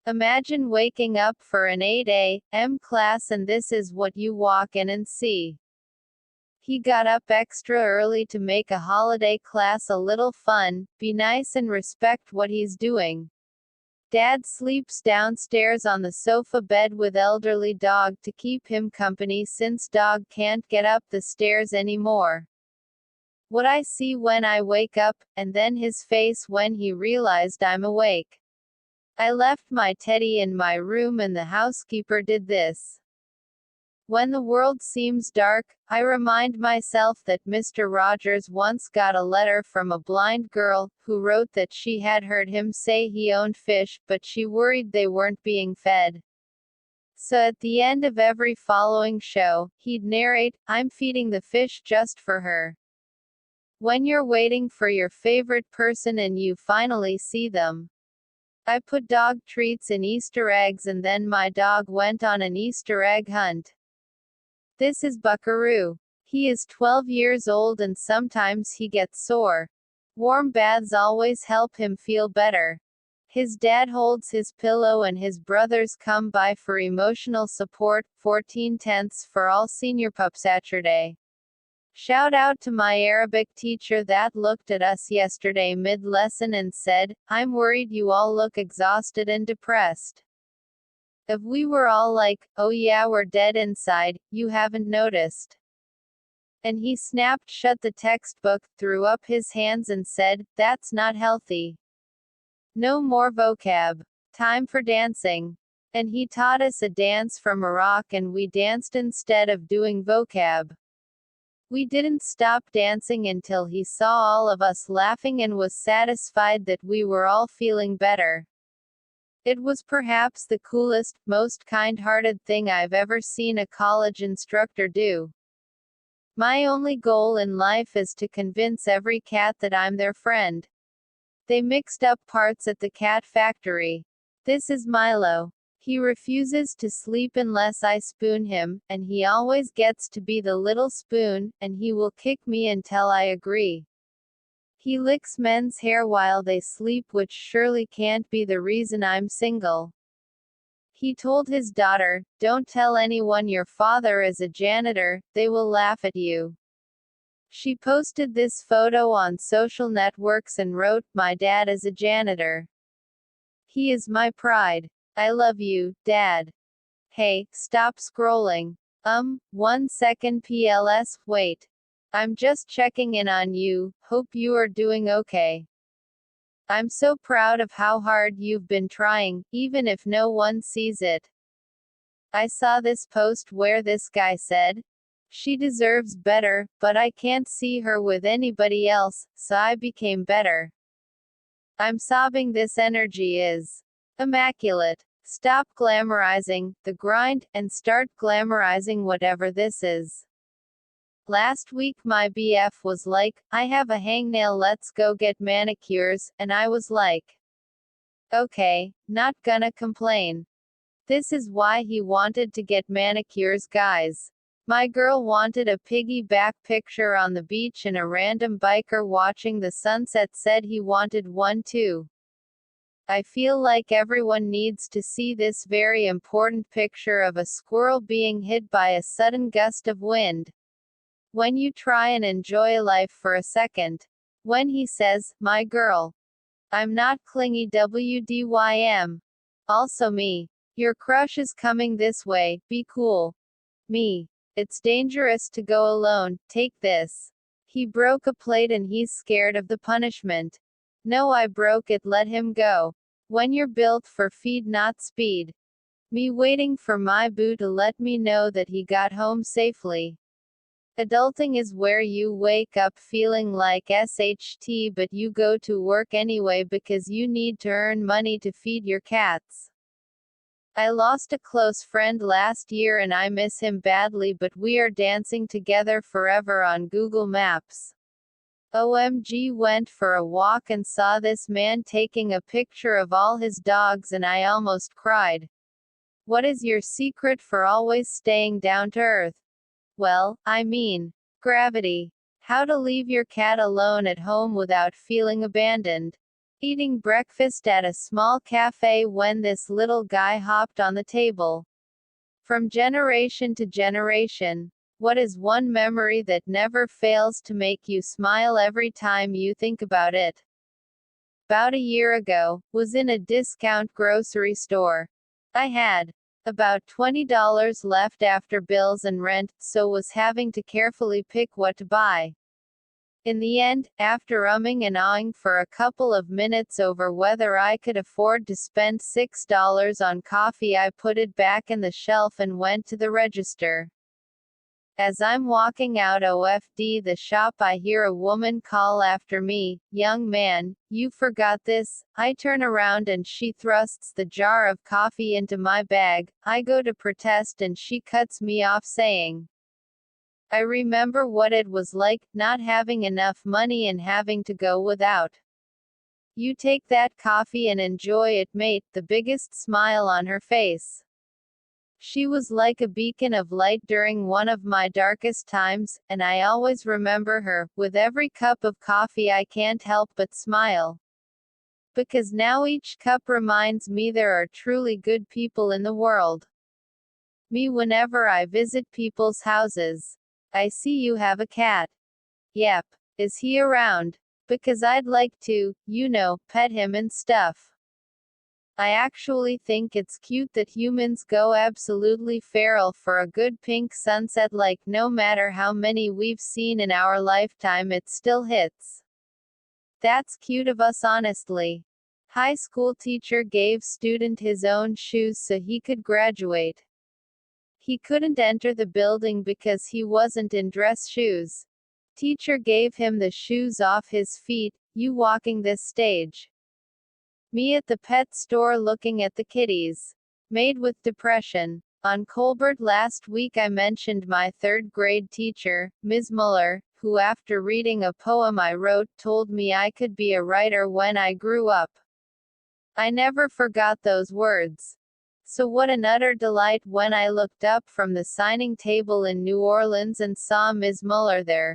Imagine waking up for an 8 a.m. class and this is what you walk in and see. He got up extra early to make a holiday class a little fun, be nice and respect what he's doing. Dad sleeps downstairs on the sofa bed with elderly dog to keep him company since dog can't get up the stairs anymore. What I see when I wake up, and then his face when he realized I'm awake. I left my teddy in my room and the housekeeper did this. When the world seems dark, I remind myself that Mr. Rogers once got a letter from a blind girl, who wrote that she had heard him say he owned fish, but she worried they weren't being fed. So at the end of every following show, he'd narrate, "I'm feeding the fish just for her." When you're waiting for your favorite person and you finally see them. I put dog treats in Easter eggs and then my dog went on an Easter egg hunt. This is Buckaroo. He is 12 years old and sometimes he gets sore. Warm baths always help him feel better. His dad holds his pillow and his brothers come by for emotional support. 14/10 for all Senior Pup Saturday. Shout out to my Arabic teacher that looked at us yesterday mid-lesson and said, "I'm worried you all look exhausted and depressed." If we were all like, "Oh yeah, we're dead inside, you haven't noticed." And he snapped shut the textbook, threw up his hands and said, "That's not healthy. No more vocab. Time for dancing." And he taught us a dance from Iraq and we danced instead of doing vocab. We didn't stop dancing until he saw all of us laughing and was satisfied that we were all feeling better. It was perhaps the coolest, most kind-hearted thing I've ever seen a college instructor do. My only goal in life is to convince every cat that I'm their friend. They mixed up parts at the cat factory. This is Milo. He refuses to sleep unless I spoon him, and he always gets to be the little spoon, and he will kick me until I agree. He licks men's hair while they sleep, which surely can't be the reason I'm single. He told his daughter, "Don't tell anyone your father is a janitor, they will laugh at you." She posted this photo on social networks and wrote, "My dad is a janitor. He is my pride. I love you, Dad." Hey, stop scrolling. 1 second PLS, wait. I'm just checking in on you, hope you are doing okay. I'm so proud of how hard you've been trying, even if no one sees it. I saw this post where this guy said, "She deserves better, but I can't see her with anybody else, so I became better." I'm sobbing. This energy is immaculate. Stop glamorizing the grind, and start glamorizing whatever this is. Last week my BF was like, "I have a hangnail, let's go get manicures," and I was like, okay, not gonna complain. This is why he wanted to get manicures, guys. My girl wanted a piggyback picture on the beach and a random biker watching the sunset said he wanted one too. I feel like everyone needs to see this very important picture of a squirrel being hit by a sudden gust of wind. When you try and enjoy life for a second. When he says, "My girl. I'm not clingy WDYM. Also me. Your crush is coming this way, be cool. Me. It's dangerous to go alone, take this." He broke a plate and he's scared of the punishment. No, I broke it, let him go. When you're built for feed, not speed. Me waiting for my boo to let me know that he got home safely. Adulting is where you wake up feeling like SHT but you go to work anyway because you need to earn money to feed your cats. I lost a close friend last year and I miss him badly, but we are dancing together forever on Google Maps. OMG, went for a walk and saw this man taking a picture of all his dogs and I almost cried. What is your secret for always staying down to earth? Well, I mean, gravity. How to leave your cat alone at home without feeling abandoned. eating breakfast at a small cafe when this little guy hopped on the table. From generation to generation, what is one memory that never fails to make you smile every time you think about it? About a year ago, was in a discount grocery store. I had about $20 left after bills and rent, so was having to carefully pick what to buy. In the end, after umming and ahhing for a couple of minutes over whether I could afford to spend $6 on coffee, I put it back in the shelf and went to the register. As I'm walking out OFD the shop, I hear a woman call after me, "Young man, you forgot this." I turn around and she thrusts the jar of coffee into my bag. I go to protest and she cuts me off saying, "I remember what it was like, not having enough money and having to go without. You take that coffee and enjoy it, mate." The biggest smile on her face. She was like a beacon of light during one of my darkest times, and I always remember her. With every cup of coffee I can't help but smile. Because now each cup reminds me there are truly good people in the world. Me whenever I visit people's houses. "I see you have a cat." "Yep. Is he around? Because I'd like to, pet him and stuff." I actually think it's cute that humans go absolutely feral for a good pink sunset, like no matter how many we've seen in our lifetime it still hits. That's cute of us, honestly. High school teacher gave student his own shoes so he could graduate. He couldn't enter the building because he wasn't in dress shoes. Teacher gave him the shoes off his feet. You walking this stage. Me at the pet store looking at the kitties. Made with depression. On Colbert last week I mentioned my third grade teacher, Ms. Muller, who after reading a poem I wrote told me I could be a writer when I grew up. I never forgot those words. So what an utter delight when I looked up from the signing table in New Orleans and saw Ms. Muller there.